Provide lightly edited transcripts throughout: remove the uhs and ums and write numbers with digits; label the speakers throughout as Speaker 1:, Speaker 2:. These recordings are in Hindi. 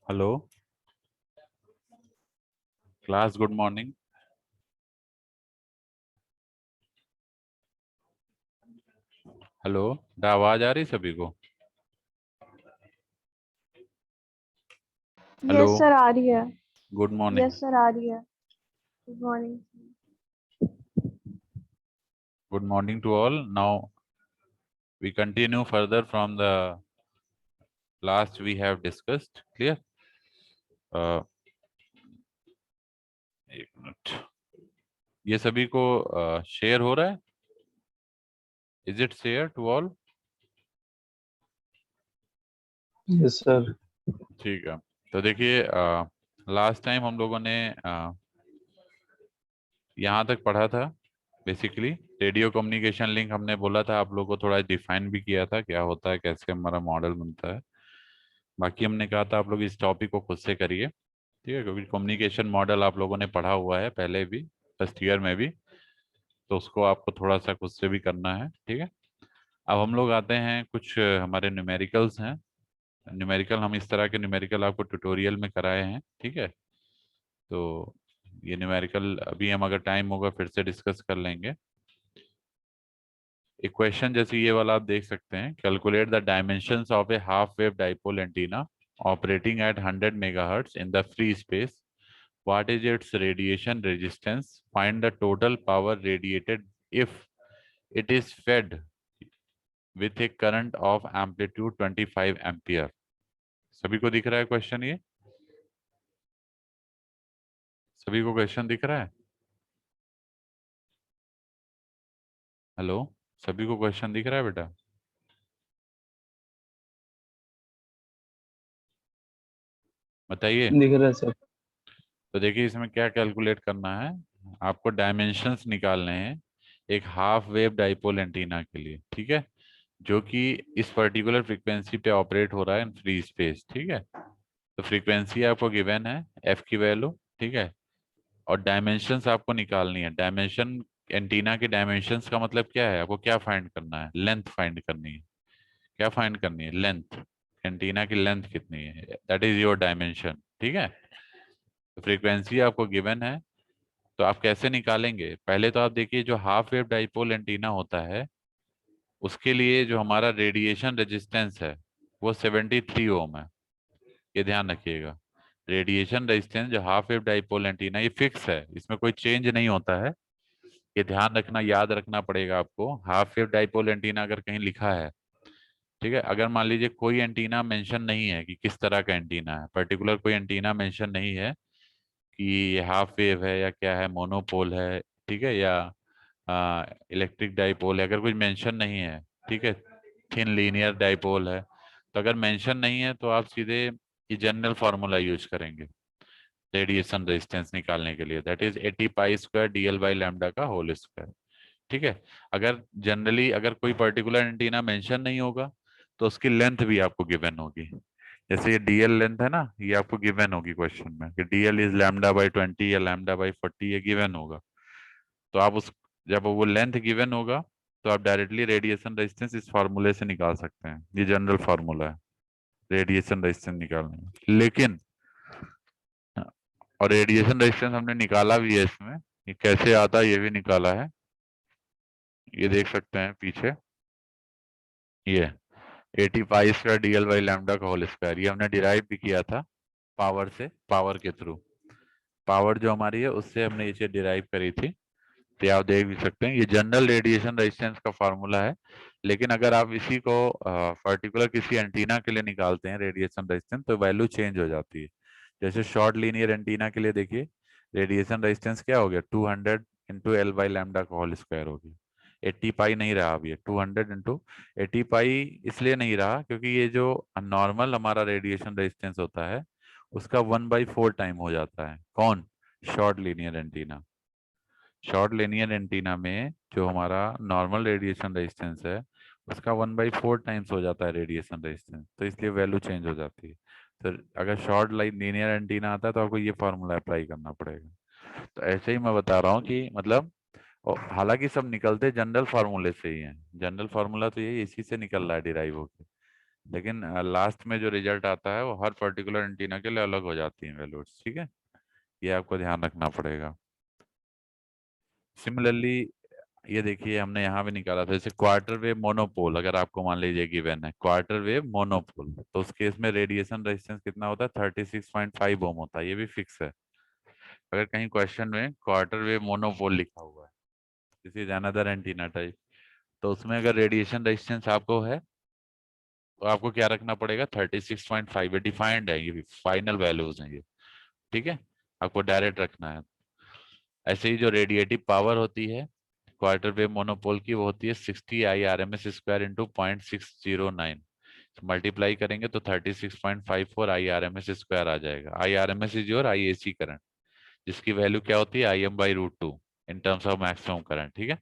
Speaker 1: Hello class, good morning. Hello, आवाज आ रही सभी को? हेलो,
Speaker 2: यस सर आ रही है।
Speaker 1: Good morning.
Speaker 2: यस सर आ रही है। Good morning.
Speaker 1: Good morning to all. Now we continue further from the last we have discussed. Clear? एक मिनट, ये सभी को शेयर हो रहा है? Is it share to all?
Speaker 3: Yes sir.
Speaker 1: ठीक है। तो देखिए, लास्ट टाइम हम लोगों ने यहाँ तक पढ़ा था। बेसिकली रेडियो कम्युनिकेशन लिंक हमने बोला था, आप लोगों को थोड़ा डिफाइन भी किया था क्या होता है, कैसे हमारा मॉडल बनता है। बाकी हमने कहा था आप लोग इस टॉपिक को खुद से करिए, ठीक है, क्योंकि कम्युनिकेशन मॉडल आप लोगों ने पढ़ा हुआ है पहले भी, फर्स्ट ईयर में भी, तो उसको आपको थोड़ा सा खुद से भी करना है, ठीक है। अब हम लोग आते हैं, कुछ हमारे न्यूमेरिकल्स हैं। न्यूमेरिकल, हम इस तरह के न्यूमेरिकल आपको ट्यूटोरियल में कराए हैं, ठीक है। तो ये न्यूमेरिकल अभी हम अगर टाइम होगा फिर से डिस्कस कर लेंगे। इक्वेशन जैसे ये वाला आप देख सकते हैं, calculate the dimensions of A half wave dipole antenna operating eight 100 megahertz in the free space. What is its radiation resistance? Find the total power radiated if it is fed with a current of amplitude 25 ampere. सभी को दिख रहा है क्वेश्चन? ये सभी को क्वेश्चन दिख रहा है? हेलो, सभी को क्वेश्चन दिख रहा है बेटा? बताइए।
Speaker 3: दिख रहा है सर।
Speaker 1: तो देखिए, इसमें क्या कैलकुलेट करना है, आपको डायमेंशंस निकालने हैं एक हाफ वेव डाइपोल एंटीना के लिए, ठीक है, जो कि इस पर्टिकुलर फ्रीक्वेंसी पे ऑपरेट हो रहा है इन फ्री स्पेस, ठीक है। तो फ्रीक्वेंसी आपको गिवन है, एफ की वैल्यू, ठीक है, और डायमेंशंस आपको निकालनी है। डायमेंशन, एंटीना के डायमेंशंस का मतलब क्या है, आपको क्या फाइंड करना है? लेंथ फाइंड करनी है। क्या फाइंड करनी है? लेंथ। एंटीना की लेंथ कितनी है, दैट इज योर डायमेंशन, ठीक है। तो फ्रीक्वेंसी आपको गिवन है, तो आप कैसे निकालेंगे? पहले तो आप देखिए, जो हाफ वेव डाइपोल एंटीना होता है उसके लिए जो हमारा रेडिएशन रेजिस्टेंस है वो 73 ओम है। ये ध्यान रखिएगा, रेडिएशन रेजिस्टेंस जो हाफ वेव डाइपोल एंटीना, ये फिक्स है, इसमें कोई चेंज नहीं होता है। ये ध्यान रखना, याद रखना पड़ेगा आपको। हाफ वेव डाइपोल एंटीना अगर कहीं लिखा है, ठीक है, अगर मान लीजिए कोई एंटीना मेंशन नहीं है कि किस तरह का एंटीना है, पर्टिकुलर कोई एंटीना मेंशन नहीं है कि ये हाफ वेव है या क्या है, मोनोपोल है, ठीक है, या इलेक्ट्रिक डाइपोल है, अगर कुछ मेंशन नहीं है, ठीक है, थिन लीनियर डाइपोल है, तो अगर मेंशन नहीं है तो आप सीधे ये जनरल फार्मूला यूज करेंगे रेडिएशन रेजिस्टेंस निकालने के लिए, that is 80 pi square DL by lambda का होल स्क्वायर, ठीक है। अगर जनरली अगर कोई पर्टिकुलर एंटीना मेंशन नहीं होगा तो उसकी लेंथ भी आपको गिवन होगी। जैसे ये डीएल लेंथ है ना, ये आपको गिवन होगी क्वेश्चन में कि डीएल इज लैम्डा बाई 20 या लैम्डा बाई 40, ये गिवन होगा। तो आप उस, जब वो लेंथ गिवन होगा तो आप डायरेक्टली रेडिएशन रेजिस्टेंस इस फार्मूले से निकाल सकते हैं। ये जनरल फार्मूला है रेडिएशन रेजिस्टेंस निकालने में। लेकिन, और रेडिएशन रेजिस्टेंस हमने निकाला भी है इसमें, ये कैसे आता है ये भी निकाला है, ये देख सकते हैं पीछे, ये 80 pi square DL by lambda का होल स्क्वायर, ये हमने डिराइव भी किया था पावर से, पावर के थ्रू। पावर जो हमारी है उससे हमने ये चीज डिराइव करी थी, तो आप देख भी सकते हैं, ये जनरल रेडिएशन रेजिस्टेंस का फार्मूला है। लेकिन अगर आप इसी को पर्टिकुलर किसी एंटीना के लिए निकालते हैं रेडिएशन रेजिस्टेंस, तो वैल्यू चेंज हो जाती है। जैसे शॉर्ट लीनियर एंटीना के लिए देखिए, रेडिएशन रेजिस्टेंस क्या हो गया, 200 इंटू एल बाई लैम्डा का होल स्क्वायर हो गया। 80 पाई नहीं रहा अब, ये 200 इंटू 80 पाई इसलिए नहीं रहा क्योंकि ये जो नॉर्मल हमारा रेडिएशन रेजिस्टेंस होता है उसका 1/4 टाइम हो जाता है। कौन? Short linear antenna. Short linear antenna में जो हमारा नॉर्मल रेडिएशन रेजिस्टेंस है उसका 1/4 टाइम्स हो जाता है रेडिएशन रेजिस्टेंस, तो इसलिए वैल्यू चेंज हो जाती है। तो अगर शॉर्ट लीनियर एंटीना आता है तो आपको ये फार्मूला अप्लाई करना पड़ेगा। तो ऐसे ही मैं बता रहा हूँ कि मतलब, और हालांकि सब निकलते जनरल फार्मूले से ही हैं, जनरल फार्मूला तो यही इसी से निकल रहा है डिराइव होकर, लेकिन लास्ट में जो रिजल्ट आता है वो हर पर्टिकुलर एंटीना के लिए अलग हो जाती है वैल्यूज, ठीक है, ये आपको ध्यान रखना पड़ेगा। सिमिलरली ये देखिए हमने यहाँ भी निकाला था, जैसे क्वार्टर वेव मोनोपोल, अगर आपको मान लीजिए गिवन है क्वार्टर वेव मोनोपोल, तो उस केस में रेडिएशन रेजिस्टेंस कितना होता है, 36.5 ओम होता है, ये भी फिक्स है। अगर कहीं क्वेश्चन में क्वार्टर वेव मोनोपोल लिखा हुआ है, this is another antenna type, तो उसमें अगर रेडिएशन रेजिस्टेंस आपको है तो आपको क्या रखना पड़ेगा, 36.5, ये डिफाइंड है, ये फाइनल वैल्यूज हैं ये, ठीक है, आपको डायरेक्ट रखना है। ऐसे ही जो रेडिएटिव पावर होती है क्वार्टर वेव मोनोपोल की, वो होती है 60 IRMS² इंटू 0.609, मल्टीप्लाई करेंगे तो 36.54 IRMS² आ जाएगा। IRMS is your IAC current, जिसकी वैल्यू क्या होती है, Im/√2 in terms of maximum current, ठीक है।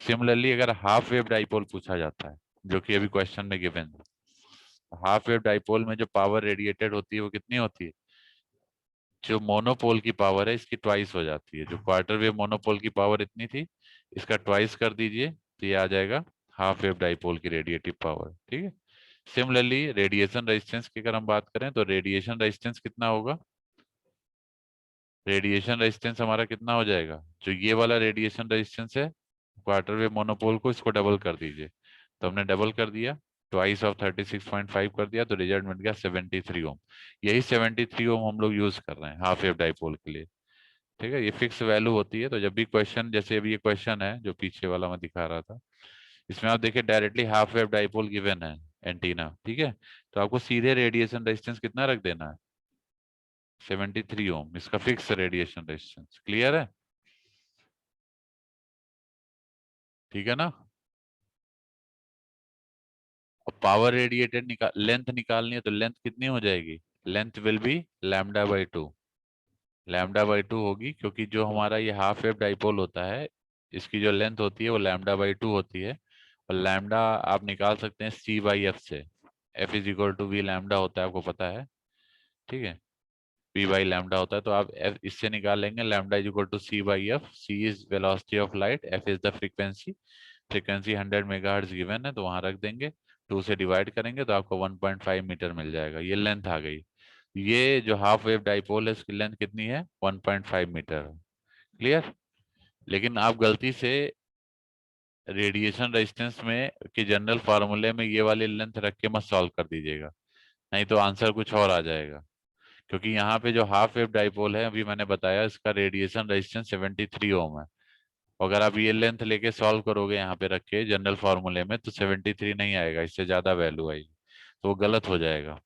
Speaker 1: सिमिलरली अगर हाफ वेव डाइपोल पूछा जाता है, जो कि अभी क्वेश्चन में गिवन है, हाफ वेव डाइपोल में जो पावर रेडिएटेड होती है वो कितनी होती है, जो मोनोपोल की पावर है इसकी ट्वाइस हो जाती है। जो क्वार्टर वेव मोनोपोल की पावर इतनी थी, इसका ट्वाइस कर दीजिए तो ये आ जाएगा हाफ वेव डाइपोल की रेडिएटिव पावर, ठीक है। सिमिलरली रेडिएशन रेजिस्टेंस की अगर हम बात करें तो रेडिएशन रेजिस्टेंस कितना होगा, रेडिएशन रेजिस्टेंस हमारा कितना हो जाएगा, जो ये वाला रेडिएशन रेजिस्टेंस है क्वार्टर वेव मोनोपोल को, इसको डबल कर दीजिए, तो हमने डबल कर दिया, ट्वाइस ऑफ 36.5 कर दिया, तो रिजल्ट मिल गया 73 ओम। यही 73 ओम हम लोग यूज कर रहे हैं हाफ वेव डाइपोल के लिए, ठीक है। ये फिक्स वैल्यू होती है, तो जब भी क्वेश्चन, जैसे अभी ये क्वेश्चन है जो पीछे वाला मैं दिखा रहा था, इसमें आप देखिए directly half wave dipole given है एंटीना, ठीक है, तो आपको सीधे रेडिएशन रेजिस्टेंस कितना रख देना है, 73 ओम, इसका फिक्स रेडिएशन रेजिस्टेंस, क्लियर है, ठीक है ना। और पावर रेडिएटेड लेंथ निकालनी है, तो लेंथ कितनी हो जाएगी, लेंथ विल बी λ/2, λ/2 होगी, क्योंकि जो हमारा ये हाफ वेव डाइपोल होता है इसकी जो लेंथ होती है वो λ/2 होती है, और लैम्डा आप निकाल सकते हैं C/F से, F = V लैम्डा होता है, आपको पता है, ठीक है, P/λ होता है, तो आप इससे निकाल लेंगे λ = C/F, C is velocity of light, F is the frequency, frequency 100 megahertz given है, तो वहां रख देंगे, 2 से डिवाइड करेंगे तो आपको 1.5 मीटर मिल जाएगा, ये लेंथ आ गई। ये जो हाफ वेव डाइपोल है इसकी लेंथ कितनी है, 1.5 मीटर, क्लियर। लेकिन आप गलती से रेडिएशन रेजिस्टेंस में के जनरल फार्मूले में ये वाली लेंथ रख के मत सॉल्व कर दीजिएगा, नहीं तो आंसर कुछ और आ जाएगा, क्योंकि यहाँ पे जो हाफ वेव डाइपोल है अभी मैंने बताया इसका रेडिएशन रेजिस्टेंस 73 ओम है, अगर आप ये लेंथ लेके सॉल्व करोगे यहाँ पे रख के जनरल फार्मूले में तो 73 नहीं आएगा, इससे ज्यादा वैल्यू आएगी, तो वो गलत हो जाएगा,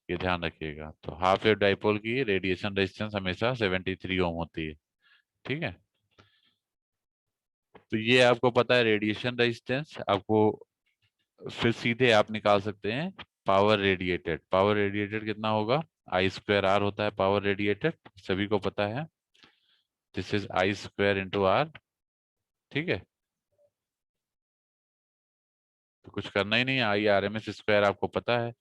Speaker 1: ये ध्यान रखिएगा। तो हाफ वेव डाइपोल की रेडिएशन रेजिस्टेंस हमेशा 73 ओम होती है, ठीक है। तो ये आपको पता है रेडिएशन रेजिस्टेंस, आपको फिर सीधे आप निकाल सकते हैं पावर रेडिएटेड, पावर रेडिएटेड कितना होगा, I/R होता है पावर रेडिएटेड, सभी को पता है, दिस इज I/R, ठीक है, तो कुछ करना ही नहीं है, IRMS² आपको पता है,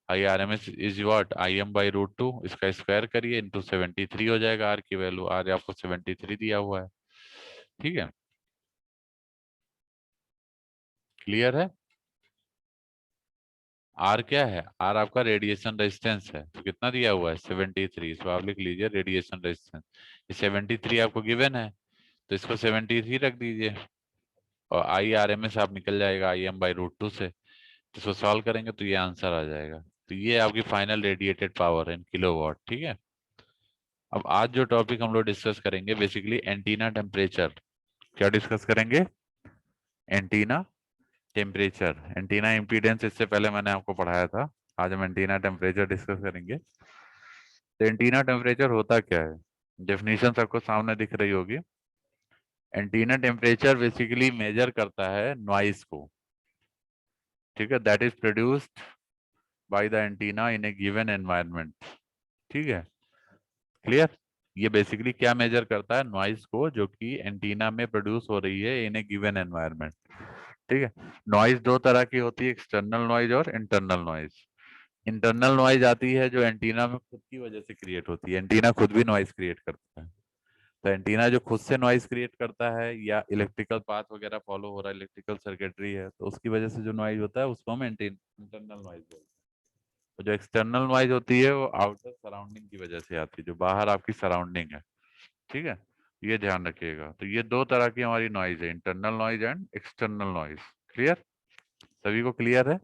Speaker 1: IRMS इज व्हाट, Im/√2, इसका स्क्वायर करिए इंटू 73 हो जाएगा, आर की वैल्यू, आर आपको 73 दिया हुआ है, ठीक है, क्लियर है। आर क्या है, आर आपका रेडिएशन रेजिस्टेंस है, तो कितना दिया हुआ है 73, इसको आप लिख लीजिए रेडिएशन रेजिस्टेंस, ये 73 आपको गिवन है, तो इसको 73 रख दीजिए, और IRMS आप निकल जाएगा Im/√2 से, तो इसको सॉल्व करेंगे तो ये आंसर आ जाएगा, तो ये आपकी फाइनल रेडिएटेड पावर है इन किलोवाट, ठीक है। अब आज जो टॉपिक हम लोग डिस्कस करेंगे बेसिकली एंटीना टेम्परेचर, क्या डिस्कस करेंगे, एंटीना टेम्परेचर, एंटीना इम्पीडेंस इससे पहले मैंने आपको पढ़ाया था, आज हम एंटीना टेम्परेचर डिस्कस करेंगे। तो एंटीना टेम्परेचर होता क्या है, डेफिनेशन सबको सामने दिख रही होगी। एंटीना टेम्परेचर बेसिकली मेजर करता है नॉइस को, ठीक है, that is produced by the antenna in A given environment, ठीक है, क्लियर। ये बेसिकली क्या मेजर करता है, नॉइस को जो कि एंटीना में प्रोड्यूस हो रही है इन ए गिवन एनवायरनमेंट, ठीक है। नॉइज दो तरह की होती है, एक्सटर्नल नॉइज और इंटरनल नॉइज। इंटरनल नॉइज आती है जो एंटीना में खुद की वजह से क्रिएट होती है, एंटीना खुद भी नॉइज क्रिएट करता है, तो एंटीना जो खुद से नॉइज क्रिएट करता है या इलेक्ट्रिकल पाथ वगैरह फॉलो हो रहा है, इलेक्ट्रिकल सर्किटरी है, तो उसकी वजह से जो नॉइज होता है उसको हम इंटरनल नॉइज बोलते हैं। तो जो एक्सटर्नल नॉइज होती है वो आउटर सराउंडिंग की वजह से आती है, जो बाहर आपकी सराउंडिंग है। ठीक है, ये ध्यान रखिएगा। तो ये दो तरह की हमारी नॉइज है, internal noise and external noise. Clear? सभी को क्लियर है?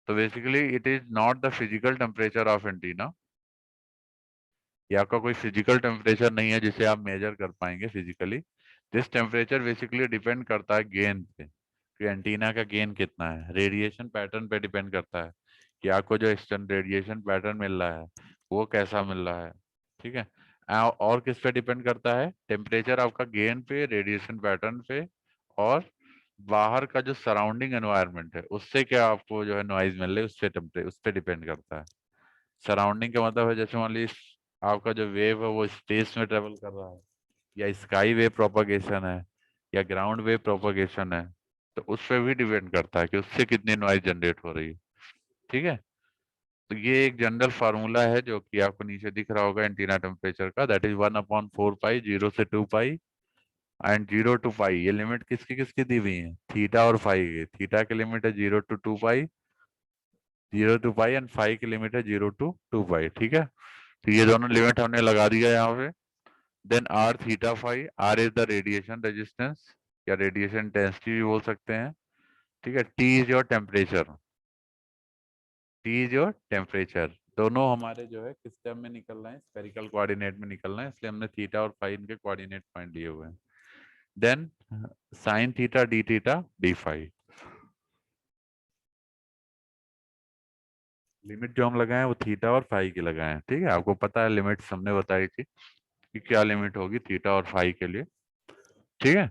Speaker 1: तो basically it is not the physical temperature of antenna. ये आपका कोई फिजिकल टेम्परेचर नहीं है जिसे आप मेजर कर पाएंगे physically. This temperature basically depend करता है गेन पे, कि एंटीना का गेन कितना है, रेडिएशन पैटर्न पे डिपेंड करता है कि आपको जो एक्सटर्नल रेडिएशन पैटर्न मिल रहा है वो कैसा मिल रहा है। ठीक है, और किस पे डिपेंड करता है? टेम्परेचर आपका गेन पे, रेडिएशन पैटर्न पे, और बाहर का जो सराउंडिंग एनवायरनमेंट है उससे क्या आपको जो है नॉइज मिल रही है उस पे डिपेंड करता है। सराउंडिंग का मतलब है जैसे मान लीजिए आपका जो वेव है वो स्पेस में ट्रेवल कर रहा है, या स्काई वेव प्रोपगेशन है, या ग्राउंड वेव प्रोपगेशन है, तो उस पर भी डिपेंड करता है कि उससे कितनी नॉइज जनरेट हो रही है। ठीक है, तो ये एक जनरल फार्मूला है जो कि आपको नीचे दिख रहा होगा एंटीना टेम्परेचर का, दैट इज 1/4 पाई, 0 से 2 पाई एंड 0 to पाई। ये लिमिट किसकी किसकी दी हुई है? थीटा और फाई की। थीटा की लिमिट है 0 to 2 pi, 0 to pi, and phi की लिमिट है 0 to 2 पाई। ठीक है, तो ये दोनों लिमिट हमने लगा दिया यहाँ पे। Then R theta phi, R is the radiation resistance या रेडिएशन इंटेंसिटी भी बोल सकते हैं। ठीक है, T is your temperature, T is your temperature. दोनों हमारे जो है किस टर्म में निकल रहे हैं? स्फेरिकल कोऑर्डिनेट में निकल रहे हैं, इसलिए हमने थीटा और फाई इनके कोऑर्डिनेट पॉइंट लिए हुए हैं। Then sine theta d phi, limit जो हम लगाए वो थीटा और फाई की लगाए हैं। ठीक है, आपको पता है लिमिट्स हमने बताई थी कि क्या लिमिट होगी थीटा और फाई के लिए। ठीक है,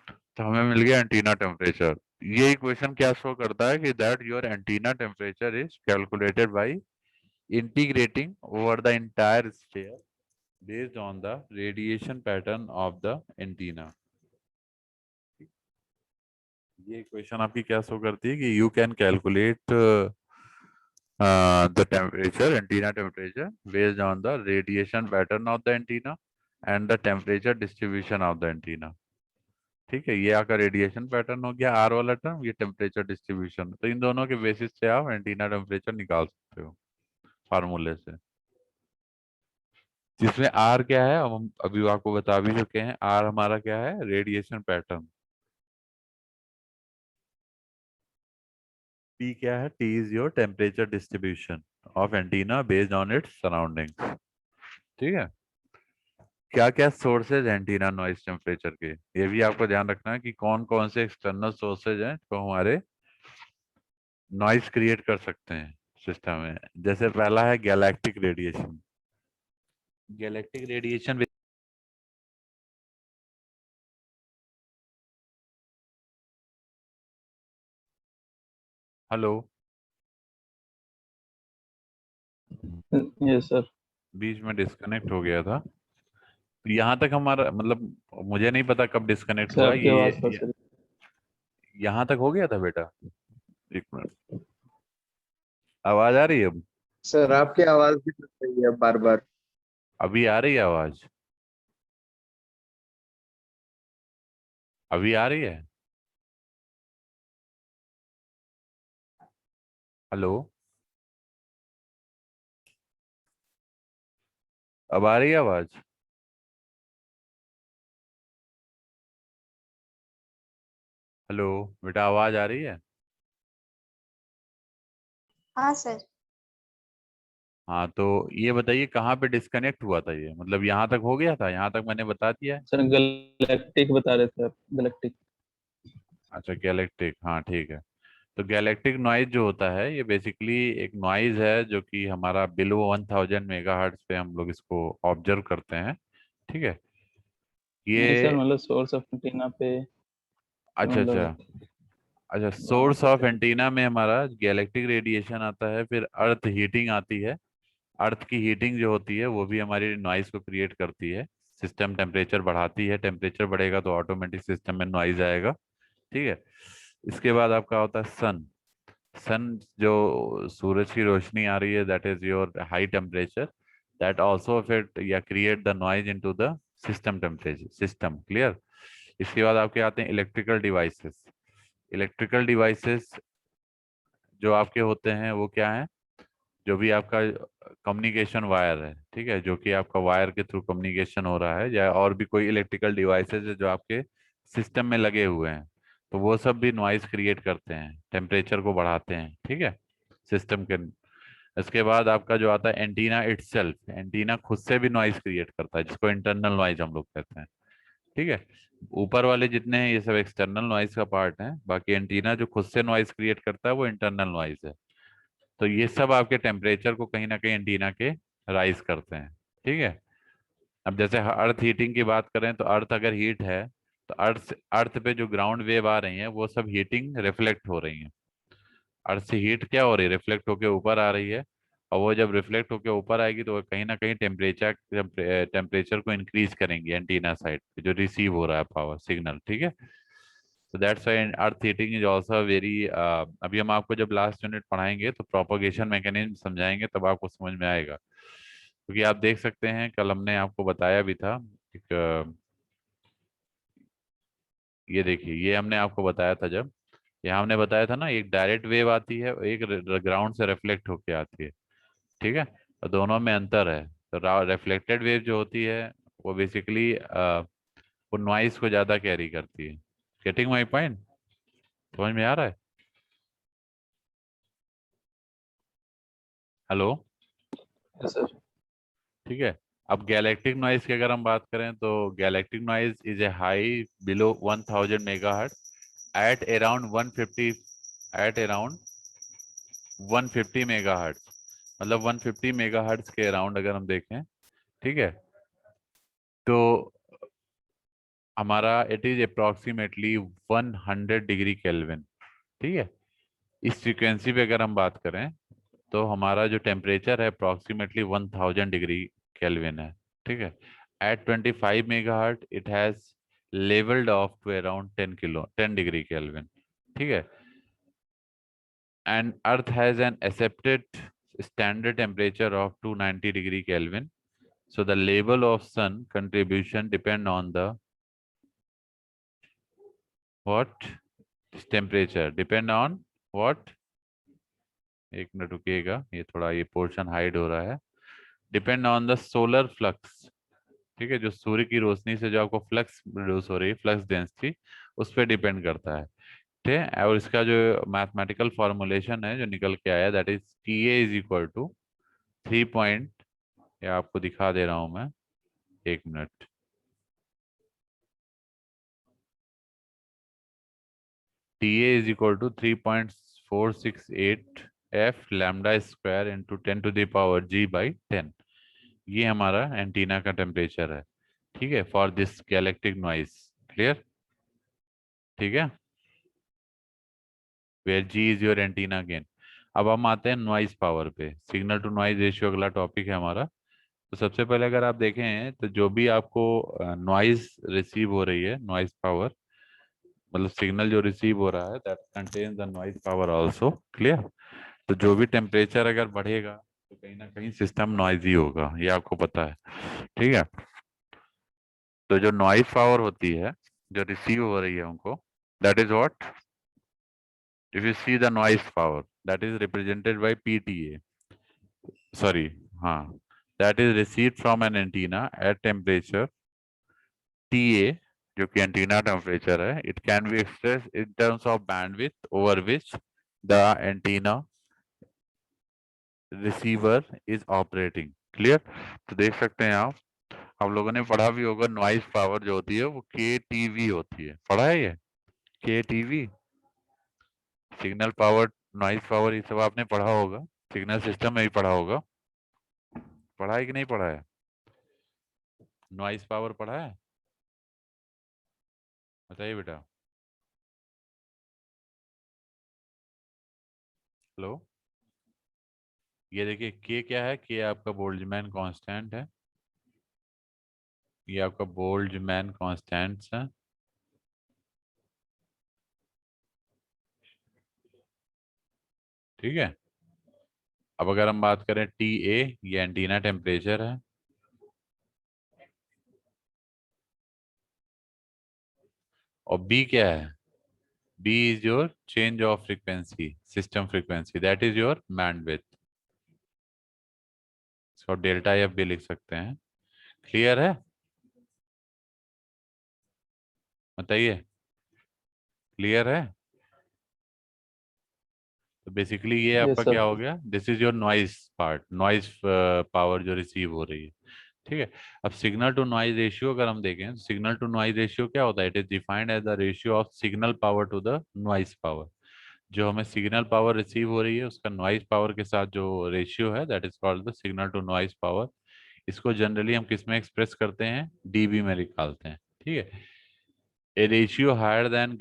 Speaker 1: तो हमें मिल गया एंटीना टेम्परेचर। ये इक्वेशन क्या शो करता है कि that your antenna temperature is calculated by integrating over the entire sphere based on the radiation pattern of the antenna. ये इक्वेशन आपकी क्या शो करती है कि you can calculate the temperature, antenna temperature, based on the radiation pattern of the antenna and the temperature distribution of the antenna. ठीक है, ये आपका रेडिएशन पैटर्न हो गया आर वाला टर्म, ये टेम्परेचर डिस्ट्रीब्यूशन। तो इन दोनों के बेसिस से आप एंटीना टेम्परेचर निकाल सकते हो फार्मूले से, जिसमें आर क्या है अब हम अभी आपको बता भी चुके हैं। आर हमारा क्या है? Radiation pattern. टी क्या है? T is your temperature distribution of antenna based on it's surroundings. ठीक है, क्या क्या सोर्सेज हैं एंटीना नॉइज टेम्परेचर के, ये भी आपको ध्यान रखना है कि कौन कौन से एक्सटर्नल सोर्सेज हैं जो हमारे नॉइज क्रिएट कर सकते हैं सिस्टम में। जैसे पहला है galactic radiation. Galactic radiation, hello,
Speaker 3: Yes, sir.
Speaker 1: बीच में डिस्कनेक्ट हो गया था। तो यहाँ तक हमारा मतलब मुझे नहीं पता कब डिस्कनेक्ट
Speaker 3: सर
Speaker 1: हुआ
Speaker 3: आपकी आवाज फंस रही
Speaker 1: यहाँ तक हो गया था बेटा। एक मिनट, आवाज आ रही है अब?
Speaker 4: सर आपकी आवाज भी कट रही है बार बार।
Speaker 1: अभी आ रही है आवाज? अभी आ रही है? हेलो, अब आ रही है आवाज? हेलो बेटा, आवाज आ रही है?
Speaker 2: हाँ सर।
Speaker 1: हाँ, तो ये बताइए कहाँ पे डिस्कनेक्ट हुआ था? ये मतलब यहाँ तक हो गया था, यहाँ तक मैंने बता दिया है।
Speaker 3: सर, गैलेक्टिक बता रहे थे आप, गैलेक्टिक।
Speaker 1: अच्छा, गैलेक्टिक, हाँ ठीक है। तो गैलेक्टिक नॉइज जो होता है ये बेसिकली एक नॉइज है जो कि हमारा बिलो 1000 मेगाहर्ट्ज पे हम लोग इसको ऑब्जर्व करते हैं। ठीक है,
Speaker 3: नहीं सर,
Speaker 1: ये
Speaker 3: मतलब सोर्स ऑफ एंटीना पे
Speaker 1: अच्छा अच्छा
Speaker 3: मतलब
Speaker 1: अच्छा,
Speaker 3: वहाँ
Speaker 1: सोर्स
Speaker 3: पे
Speaker 1: ऑफ
Speaker 3: कहीं।
Speaker 1: एंटीना में हमारा गैलेक्टिक रेडिएशन आता है, फिर अर्थ हीटिंग आती है। अर्थ की हीटिंग जो होती है वो भी हमारी नॉइज को क्रिएट करती है। सिस्टम टेम्परेचर बढ़ाती है, टेम्परेचर बढ़ेगा तो ऑटोमेटिक सिस्टम में नॉइज आएगा। ठीक है, इसके बाद आपका होता है सन। सन जो सूरज की रोशनी आ रही है that is your high temperature. that also affect या create the noise into the system temperature system. Clear? इसके बाद आपके आते हैं इलेक्ट्रिकल डिवाइसेस. इलेक्ट्रिकल डिवाइसेस जो आपके होते हैं वो क्या है, जो भी आपका कम्युनिकेशन वायर है, ठीक है, जो कि आपका वायर के थ्रू कम्युनिकेशन हो रहा है, या और भी कोई इलेक्ट्रिकल डिवाइसेस है जो आपके सिस्टम में लगे हुए हैं, तो वो सब भी नॉइज क्रिएट करते हैं, टेम्परेचर को बढ़ाते हैं, ठीक है, सिस्टम के. इसके बाद आपका जो आता है एंटीना इटसेल्फ, एंटीना खुद से भी नॉइज क्रिएट करता है, जिसको इंटरनल नॉइज हम लोग कहते हैं, ठीक है. ऊपर वाले जितने हैं ये सब एक्सटर्नल नॉइज का पार्ट है, बाकी एंटीना जो खुद से नॉइज क्रिएट करता है वो इंटरनल नॉइज है. तो ये सब आपके टेम्परेचर को कहीं ना कहीं एंटीना के राइज करते हैं, ठीक है. अब जैसे अर्थ हीटिंग की बात करें तो अर्थ अगर हीट है तो अर्थ पे जो ग्राउंड वेव आ रही है वो सब हीटिंग रिफ्लेक्ट हो रही है. अर्थ से हीट क्या हो रही है, रिफ्लेक्ट होके ऊपर आ रही है, और वो जब रिफ्लेक्ट होके ऊपर आएगी तो वो कहीं ना कहीं टेम्परेचर को इंक्रीज करेंगी एंटीना साइड पे जो रिसीव हो रहा है पावर सिग्नल, ठीक है. तो that's why earth heating is also very, अभी हम आपको जब लास्ट यूनिट पढ़ाएंगे तो प्रोपगेशन मैकेनिज्म समझाएंगे, तब आपको समझ में आएगा. क्योंकि आप देख सकते हैं कल हमने आपको बताया भी था एक, ये देखिए, ये हमने आपको बताया था जब, यहाँ हमने बताया था ना, एक डायरेक्ट वेव आती है, एक ग्राउंड से रिफ्लेक्ट होके आती है, ठीक है, और दोनों में अंतर है. तो रिफ्लेक्टेड वेव जो होती है वो बेसिकली वो नॉइस को ज्यादा कैरी करती है. Getting my point? समझ में आ रहा है? हेलो?
Speaker 3: Yes sir.
Speaker 1: ठीक है. अब गैलेक्टिक नॉइज की अगर हम बात करें तो galactic noise is a high below 1000 megahertz at around 150, at around 150 megahertz, मतलब 150 मेगाहर्ट्ज के अराउंड अगर हम देखें, ठीक है, तो हमारा it is approximately 100 degree kelvin, ठीक है. इस फ्रीक्वेंसी पे अगर हम बात करें तो हमारा जो टेम्परेचर है अप्रोक्सीमेटली 1000 डिग्री केल्विन है, ठीक है. At 25 megahertz it has levelled off to around 10 degree kelvin, ठीक है. And earth has an accepted standard temperature of 290 degree Kelvin. So the level of sun contribution depend on the what? Temperature depend on what? एक मिनट रुकिएगा, ये थोड़ा ये पोर्शन हाइड हो रहा है. Depend on the solar flux, ठीक है, जो सूर्य की रोशनी से जो आपको फ्लक्स प्रोड्यूस हो रही है, फ्लक्स डेंसिटी, उस पर डिपेंड करता है, ठीक है. और इसका जो मैथमेटिकल फॉर्मुलेशन है जो निकल के आया, that is T A is equal to 3 point, या आपको दिखा दे रहा हूं मैं, एक minute. T A is equal to 3.468 F lambda square into 10 to the power G by 10. ये हमारा एंटीना का टेम्परेचर है, ठीक है, for this galactic noise. Clear? ठीक है, where G is your antenna gain. अब हम आते हैं नॉइज पावर पे. सिग्नल टू नॉइज रेशियो अगला टॉपिक है हमारा. तो सबसे पहले अगर आप देखें तो जो भी आपको नॉइज रिसीव हो रही है, नॉइज पावर मतलब सिग्नल जो रिसीव हो रहा है, that contains the noise power also. Clear? तो जो भी टेम्परेचर अगर बढ़ेगा तो कहीं ना कहीं सिस्टम नॉइजी होगा, ये आपको पता है, ठीक है. तो जो नॉइज पावर होती है जो रिसीव हो रही है उनको, that is what, if you see the noise power, that is represented by PTA, sorry, हाँ, that is received from an antenna at temperature TA, जो कि एंटीना टेम्परेचर है. It can be express in terms of bandwidth over which the antenna receiver is operating. Clear? तो देख सकते हैं आप लोगों ने पढ़ा भी होगा, नॉइज पावर जो होती है वो KTV होती है. पढ़ा है ये KTV, signal power, noise power, ये सब आपने पढ़ा होगा, सिग्नल सिस्टम में भी पढ़ा होगा. पढ़ा है कि नहीं पढ़ा है? नॉइज पावर पढ़ा है? बताइए बेटा. हेलो? ये देखिए के क्या है, के आपका बोल्ट्जमैन कांस्टेंट है, ये आपका बोल्ट्जमैन कांस्टेंट्स है, ठीक है. अब अगर हम बात करें TA, ये एंटीना टेम्परेचर है, और B क्या है? B is your change of frequency, system frequency, that is your bandwidth. इसको डेल्टा एफ भी लिख सकते हैं। क्लियर है? बताइए, क्लियर है? तो बेसिकली ये
Speaker 3: यस
Speaker 1: आपका क्या
Speaker 3: सर।
Speaker 1: हो गया, this is your noise part, noise power जो रिसीव हो रही है। ठीक है। अब सिग्नल टू नॉइज रेशियो अगर हम देखें, सिग्नल टू नॉइज रेशियो क्या होता है? It is defined as the ratio of signal power to the noise power. जो हमें सिग्नल पावर रिसीव हो रही है उसका नॉइस पावर के साथ जो रेशियो है, that is called the signal to noise power. इसको जनरली हम किस में एक्सप्रेस करते हैं? डीबी में निकालते हैं। ठीक है। A ratio higher than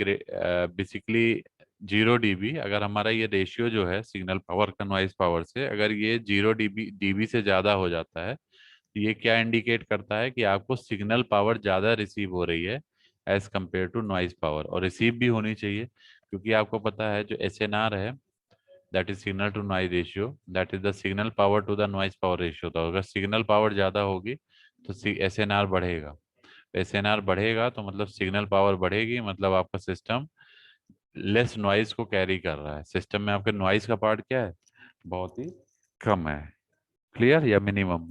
Speaker 1: basically 0 dB, अगर हमारा ये रेशियो जो है सिग्नल पावर का नॉइस पावर से, अगर ये 0 dB से ज़्यादा हो जाता है, तो ये क्या इंडिकेट करता है कि आपको सिग्नल पावर ज़्यादा रिसीव हो रही है as compared to noise power, और रिसीव भी होनी चाहिए, क्योंकि आपको पता है जो SNR है, that is signal to noise ratio, that is the signal power to the noise power ratio. तो अगर सिग्नल पावर ज़्यादा होगी तो SNR बढ़ेगा। SNR बढ़ेगा तो मतलब सिग्नल पावर बढ़ेगी, मतलब आपका सिस्टम लेस नॉइज को कैरी कर रहा है। सिस्टम में आपके नॉइज का पार्ट क्या है? बहुत ही कम है। क्लियर या मिनिमम?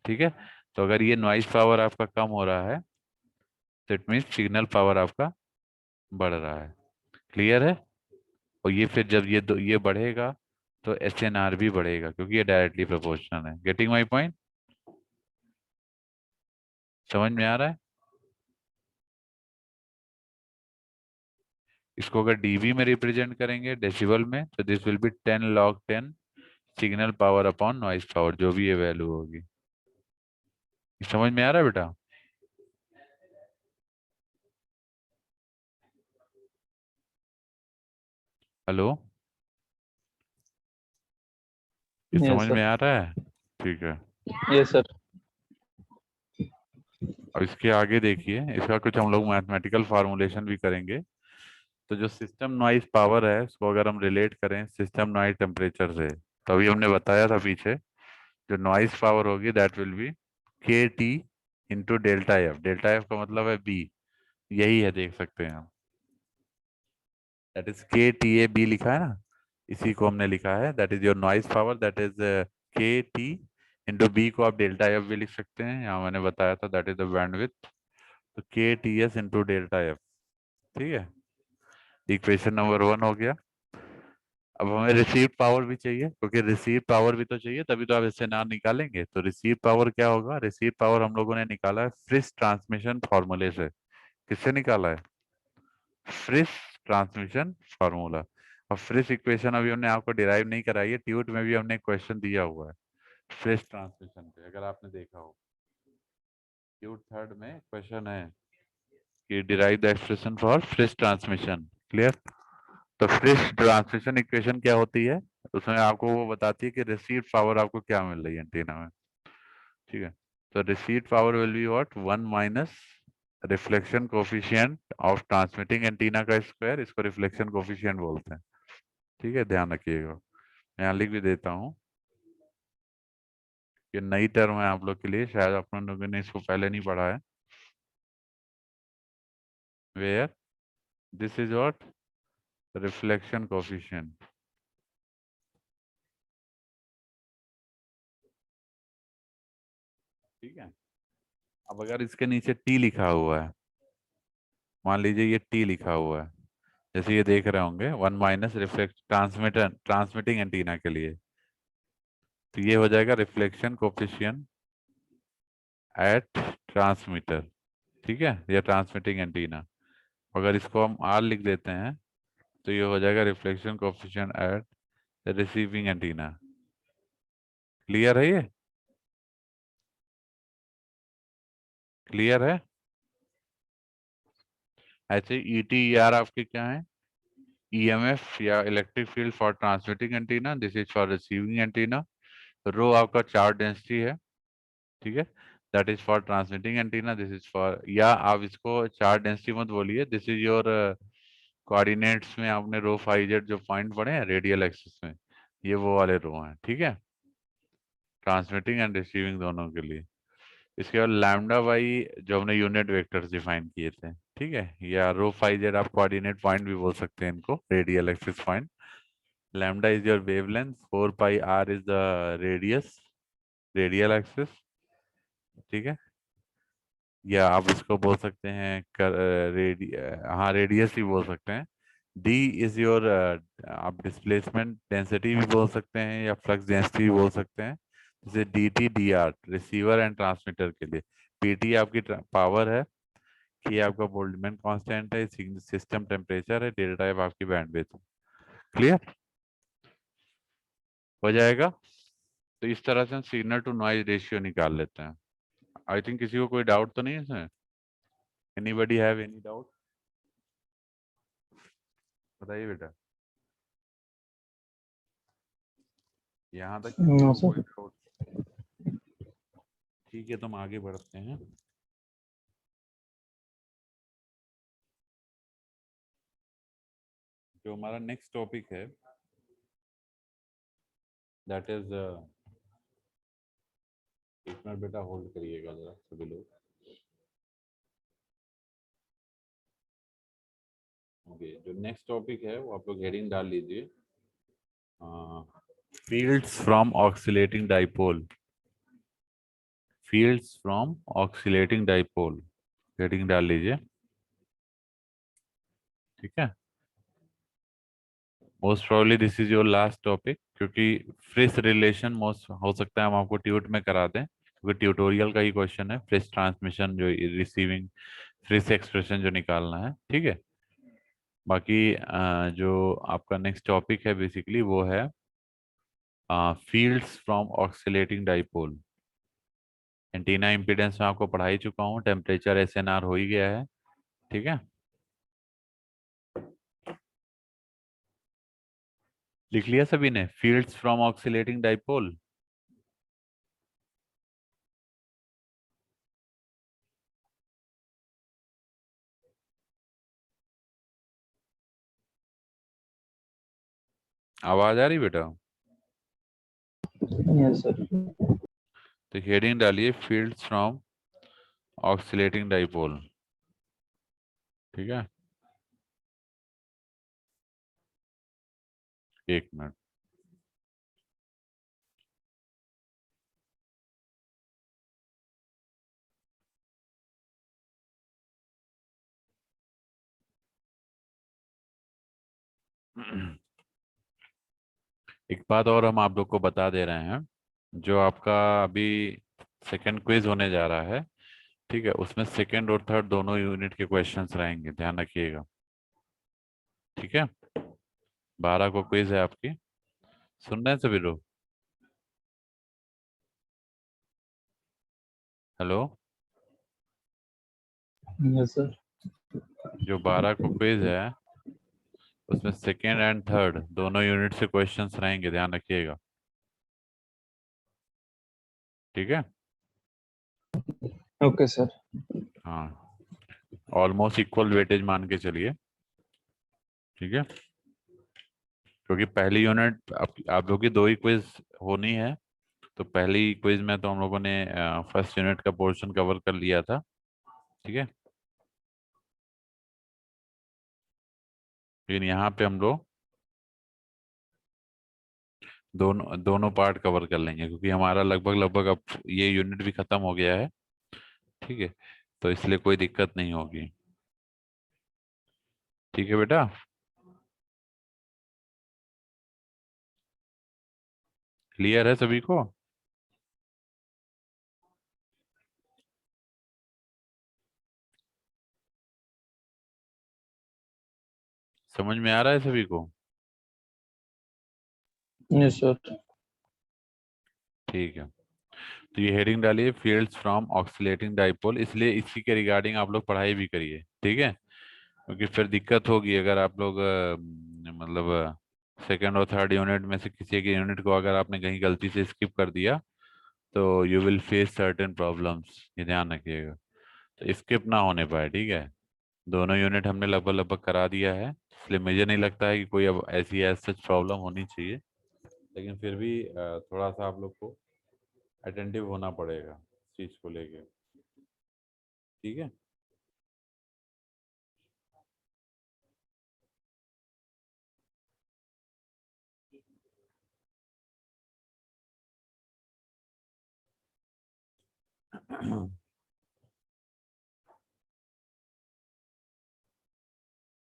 Speaker 1: ठीक है। तो अगर ये नॉइज पावर आपका कम हो रहा है तो इट मीन्स सिग्नल पावर आपका बढ़ रहा है। क्लियर है? और ये फिर जब ये बढ़ेगा तो SNR भी बढ़ेगा, क्योंकि ये डायरेक्टली प्रोपोर्शनल है। Getting my point? समझ में आ रहा है? इसको अगर डीबी में रिप्रेजेंट करेंगे, डेसिबल में, तो this will be 10 log 10 signal power upon noise power, जो भी ये वैल्यू होगी। समझ में आ रहा है बेटा? हेलो, ये
Speaker 3: यस
Speaker 1: समझ
Speaker 3: सर।
Speaker 1: में आ रहा है? ठीक है।
Speaker 3: Yes sir.
Speaker 1: अब इसके आगे देखिए, इसका कुछ हम लोग मैथमेटिकल फार्मूलेशन भी करेंगे। तो जो सिस्टम नॉइज पावर है उसको अगर हम रिलेट करें सिस्टम नॉइज टेम्परेचर से, तो अभी हमने बताया था पीछे, जो नॉइज पावर होगी that will be KT into delta F. Delta F का मतलब है बी, यही है, देख सकते हैं हम, दैट इज KTA, B लिखा है ना, इसी को हमने लिखा है, that is your noise power, that is KT into B को आप डेल्टा एफ भी लिख सकते हैं, यहाँ मैंने बताया था दैट इज द बैंडविड्थ। तो KTS इंटू डेल्टा एफ। ठीक है, इक्वेशन नंबर 1 हो गया। अब हमें रिसीव पावर भी चाहिए, क्योंकि रिसीव पावर भी तो चाहिए, तभी तो आप इससे ना निकालेंगे। तो रिसीव पावर क्या होगा? रिसीव पावर हम लोगों ने निकाला है फ्रिस ट्रांसमिशन फॉर्मूले से। किससे निकाला है? Friis transmission formula. अब फ्रिस इक्वेशन अभी हमने आपको डिराइव नहीं कराई है, ट्यूट में भी हमने क्वेश्चन दिया हुआ है फ्रिस ट्रांसमिशन पे, अगर आपने देखा हो। ट्यूट 3rd में क्वेश्चन है कि derive the expression for Friis transmission. Clear? तो फ्रिस ट्रांसमिशन इक्वेशन क्या होती है? उसमें आपको वो बताती है कि रिसीव पावर आपको क्या मिल रही है एंटीना में। ठीक है। तो receive power will be what? 1 minus reflection coefficient of transmitting antenna का स्क्वायर, इसको रिफ्लेक्शन कोफिशिएंट बोलते हैं। ठीक है, ध्यान रखिएगा। मैं यहाँ लिख भी देता हूँ, ये नई टर्म है आप लोग के लिए, शायद आप लोगों ने इसको पहले नहीं पढ़ा है। Where this is what? Reflection coefficient. ठीक है। अब अगर इसके नीचे T लिखा हुआ है, मान लीजिए ये T लिखा हुआ है, जैसे ये देख रहे होंगे 1 minus reflect transmitter transmitting antenna के लिए, तो ये हो जाएगा रिफ्लेक्शन कोफिशिएंट एट ट्रांसमीटर। ठीक है, ये ट्रांसमिटिंग एंटीना। अगर इसको हम R लिख देते हैं तो ये हो जाएगा reflection coefficient at receiving antenna. Clear है? ये क्लियर है? ऐसे ET ER आपके क्या है? EMF या electric field for transmitting antenna, this is for receiving antenna. Rho आपका चार्ज डेंसिटी है। ठीक है, that is for transmitting antenna, this is for, या आप इसको चार्ज डेंसिटी मत बोलिए, दिस इज योर कोऑर्डिनेट्स में आपने रो फाई जेड जो पॉइंट पढ़े हैं रेडियल एक्सिस में, ये वो वाले रो हैं, ठीक है, ट्रांसमिटिंग एंड रिसीविंग दोनों के लिए। इसके बाद लैम्डा वाई जो हमने यूनिट वेक्टर्स डिफाइन किए थे, ठीक है, या रो फाई जेड आप कोऑर्डिनेट पॉइंट भी बोल सकते हैं इनको, radial axis point. Lambda is your wavelength, 4 pi R is the radius, radial axis, ठीक है, या आप इसको बोल सकते हैं हाँ रेडियस ही बोल सकते हैं। डी इज योर आप डिस्प्लेसमेंट डेंसिटी भी बोल सकते हैं या फ्लक्स डेंसिटी भी बोल सकते हैं, जैसे D T D R receiver and transmitter के लिए। पीटी आपकी पावर है, कि आपका बोल्टजमैन कांस्टेंट है, सिस्टम टेम्परेचर है, डेटा टाइप आपकी बैंडविड्थ है। क्लियर हो जाएगा। तो इस तरह से हम सिग्नल टू नॉइज रेशियो निकाल लेते हैं। आई थिंक किसी को कोई डाउट तो नहीं है इसमें? Anybody have any doubt? बताइए बेटा, यहाँ तक किसी
Speaker 3: नो
Speaker 1: को कोई
Speaker 3: सर।
Speaker 1: डाउट? ठीक है, तो हम आगे बढ़ते हैं। जो हमारा नेक्स्ट टॉपिक है दैट इज, एक मिनट बेटा होल्ड करिएगा जरा सभी लोग। ओके, जो नेक्स्ट टॉपिक है वो आप लोग हेडिंग डाल लीजिए, fields from oscillating dipole. Fields from oscillating dipole heading डाल लीजिए, ठीक है। Most probably this is your last topic, क्योंकि फ्रिस रिलेशन मोस्ट हो सकता है हम आपको ट्यूट में करा दें, क्योंकि ट्यूटोरियल का ही क्वेश्चन है, फ्रिस ट्रांसमिशन जो रिसीविंग फ्रिस एक्सप्रेशन जो निकालना है, ठीक है। बाकी जो आपका नेक्स्ट टॉपिक है बेसिकली वो है fields from oscillating dipole. Antenna impedance में आपको पढ़ा ही चुका हूँ, टेम्परेचर एसएनआर हो ही गया है, ठीक है। लिख लिया सभी ने फील्ड्स फ्रॉम ऑक्सीलेटिंग डाइपोल? आवाज आ रही बेटा?
Speaker 3: Yes sir.
Speaker 1: तो हेडिंग डालिए फील्ड्स फ्रॉम ऑक्सीलेटिंग डाइपोल, ठीक है। एक मिनट। एक बात और हम आप लोग को बता दे रहे हैं, जो आपका अभी सेकंड क्विज होने जा रहा है, ठीक है, उसमें सेकंड और थर्ड दोनों यूनिट के क्वेश्चंस रहेंगे, ध्यान रखिएगा, ठीक है। 12 को क्विज है आपकी, सुन रहे हैं सभी लोग? हेलो?
Speaker 3: Yes sir.
Speaker 1: जो 12 को क्विज है उसमें सेकेंड एंड थर्ड दोनों यूनिट से क्वेश्चंस रहेंगे, ध्यान रखिएगा, ठीक है।
Speaker 3: Okay sir.
Speaker 1: हाँ, ऑलमोस्ट इक्वल वेटेज मान के चलिए, ठीक है, क्योंकि पहली यूनिट आप लोग की 2 ही क्विज होनी है। तो पहली क्विज में तो हम लोगों ने फर्स्ट यूनिट का पोर्शन कवर कर लिया था, ठीक है, लेकिन यहाँ पे हम लोग दोनों दोनों पार्ट कवर कर लेंगे, क्योंकि हमारा लगभग लगभग अब ये यूनिट भी खत्म हो गया है, ठीक है, तो इसलिए कोई दिक्कत नहीं होगी, ठीक है बेटा। क्लियर है सभी को? समझ में आ रहा है सभी को?
Speaker 3: Yes sir.
Speaker 1: ठीक है, तो ये हेडिंग डालिए फील्ड्स फ्रॉम ऑक्सीलेटिंग डाइपोल, इसलिए इसी के रिगार्डिंग आप लोग पढ़ाई भी करिए, ठीक है, क्योंकि फिर दिक्कत होगी अगर आप लोग मतलब सेकंड और थर्ड यूनिट में से किसी एक यूनिट को अगर आपने कहीं गलती से स्किप कर दिया तो you will face certain problems, ये ध्यान रखिएगा, तो स्किप ना होने पाए, ठीक है। दोनों यूनिट हमने लगभग लगभग करा दिया है, इसलिए मुझे नहीं लगता है कि कोई अब ऐसी सच प्रॉब्लम होनी चाहिए, लेकिन फिर भी थोड़ा सा आप लोग को अटेंटिव होना पड़ेगा इस चीज को लेके, ठीक है।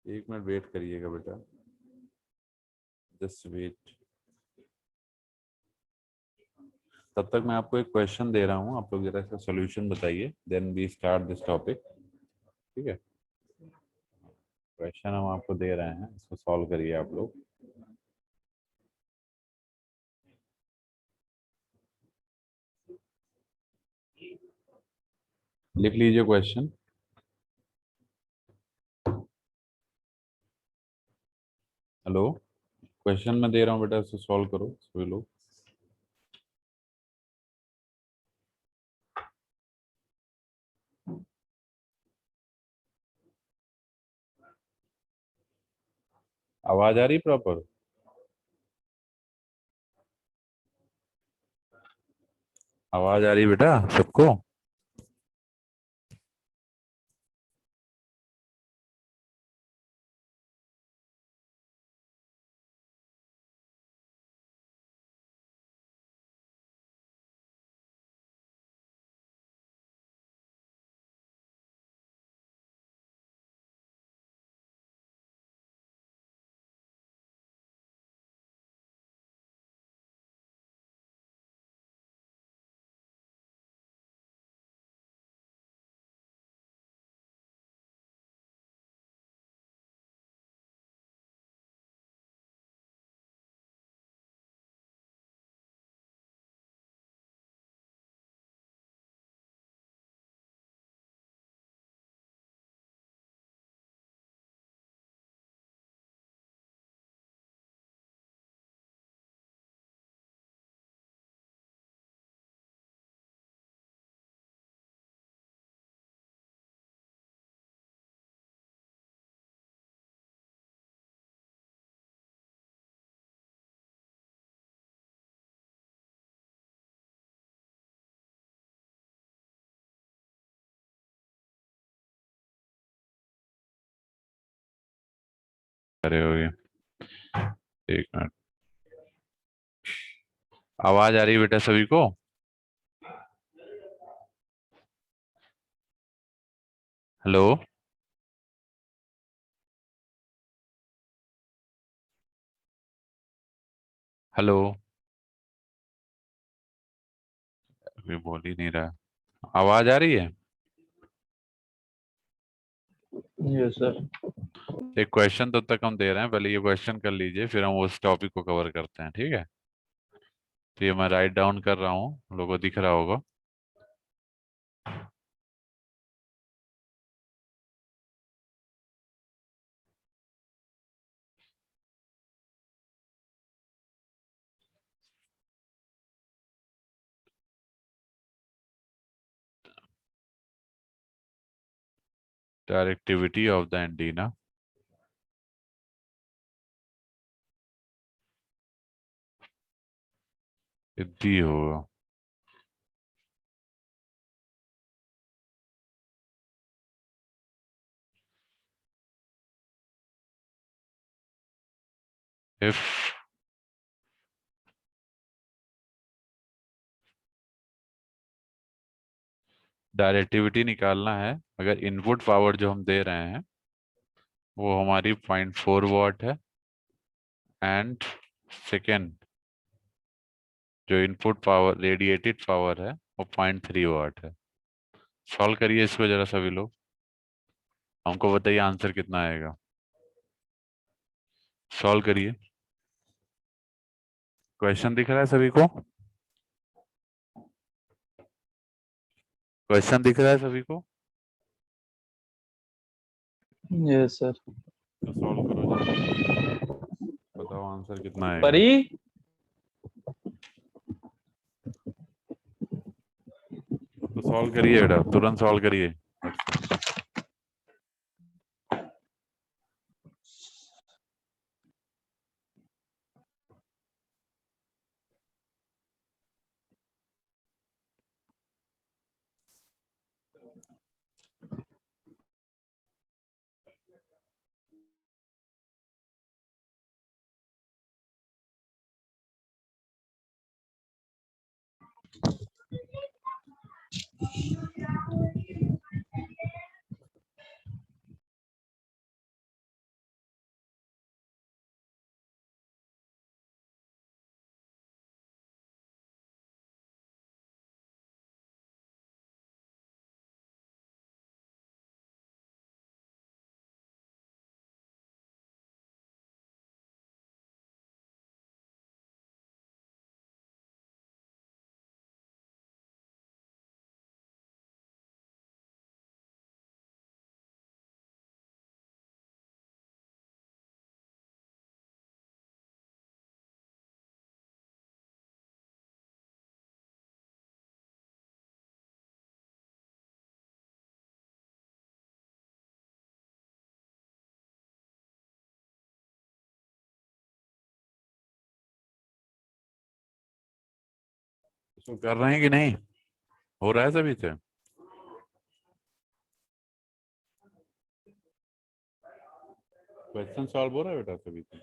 Speaker 1: एक मिनट वेट करिएगा बेटा, जस्ट वेट। तब तक मैं आपको एक क्वेश्चन दे रहा हूँ, आप लोग जरा इसका सॉल्यूशन बताइए, then we start this topic, ठीक है। क्वेश्चन हम आपको दे रहे हैं, इसको सॉल्व करिए आप लोग। लिख लीजिए क्वेश्चन। हेलो, क्वेश्चन मैं दे रहा हूँ बेटा, इसको सॉल्व करो सभी लोग। आवाज आ रही प्रॉपर? आवाज आ रही बेटा सबको? अरे हो गया, एक मिनट। आवाज आ रही है बेटा सभी को? हेलो, हेलो, कोई बोल ही नहीं रहा। आवाज आ रही है?
Speaker 3: Yes sir.
Speaker 1: एक क्वेश्चन तब तक हम दे रहे हैं, पहले ये क्वेश्चन कर लीजिए, फिर हम उस टॉपिक को कवर करते हैं, ठीक है। तो ये मैं राइट डाउन कर रहा हूँ, लोगों को दिख रहा होगा। डायरेक्टिविटी ऑफ द एंटीना इतनी होगा। इफ डायरेक्टिविटी निकालना है, अगर इनपुट पावर जो हम दे रहे हैं वो हमारी 0.4 वाट है, एंड सेकेंड जो इनपुट पावर रेडिएटेड पावर है वो 0.3 वाट है। सॉल्व करिए इसको जरा सभी लोग, हमको बताइए आंसर कितना आएगा। सॉल्व करिए। क्वेश्चन दिख रहा है सभी को? क्वेश्चन दिख रहा है सभी को?
Speaker 3: Yes sir.
Speaker 1: तो सॉल्व करो जरा, बताओ आंसर कितना आएगा।
Speaker 3: परी।
Speaker 1: तो सॉल्व करिए बेटा, तुरंत सॉल्व करिए। इसको कर रहे हैं कि नहीं? हो रहा है सभी से? क्वेश्चन सॉल्व हो रहा है बेटा सभी से?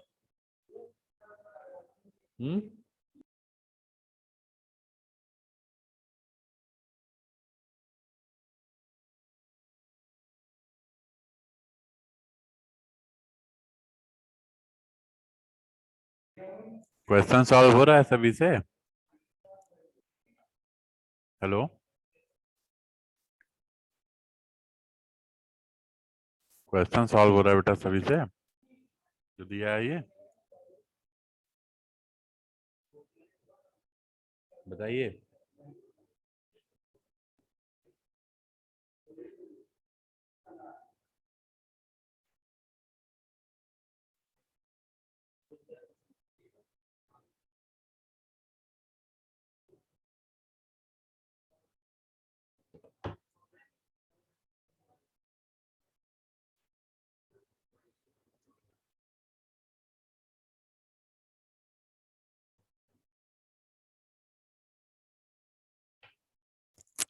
Speaker 1: क्वेश्चन सॉल्व हो रहा है सभी से? हेलो, क्वेश्चन सॉल्व हो रहा है बेटा सभी से जो दिया है ये? बताइए।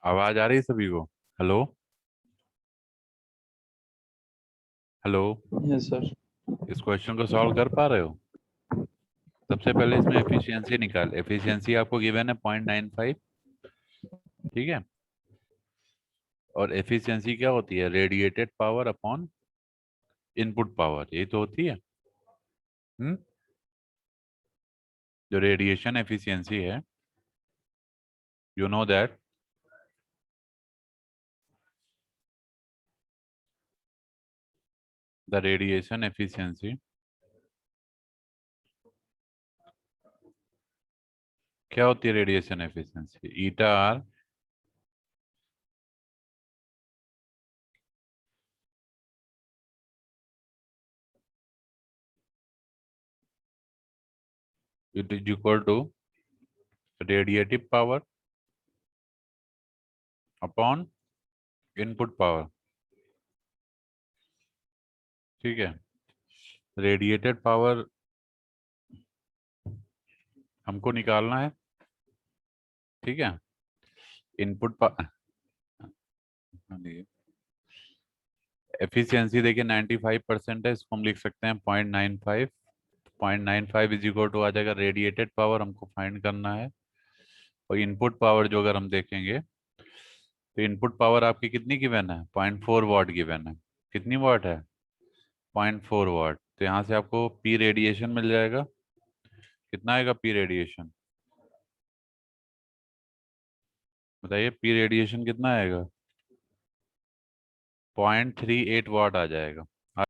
Speaker 1: आवाज आ रही है सभी को? Hello hello,
Speaker 3: Yes, sir.
Speaker 1: इस क्वेश्चन को सॉल्व कर पा रहे हो? सबसे पहले इसमें एफिशिएंसी निकाल। एफिशिएंसी आपको गिवन है 0.95, ठीक है। और एफिशिएंसी क्या होती है? Radiated power upon input power, यही तो होती है। हम्म, जो रेडिएशन एफिशिएंसी है, you know that the radiation efficiency क्या होती है? Radiation efficiency eta R it is equal to radiative power upon input power, ठीक है। रेडिएटेड पावर हमको निकालना है, ठीक है। इनपुट एफिशिएंसी देखिए 95% है, इसको हम लिख सकते हैं 0.95। 0.95 इज इक्वल टू आ जाएगा रेडिएटेड पावर, हमको फाइंड करना है। और इनपुट पावर जो अगर हम देखेंगे तो इनपुट पावर आपकी कितनी गिवन है? 0.4 वॉट गिवन है। कितनी वॉट है? 0.4 वॉट। तो यहाँ से आपको पी रेडिएशन मिल जाएगा। कितना आएगा पी रेडिएशन? बताइए, पी रेडिएशन कितना आएगा? 0.38 वॉट आ जाएगा।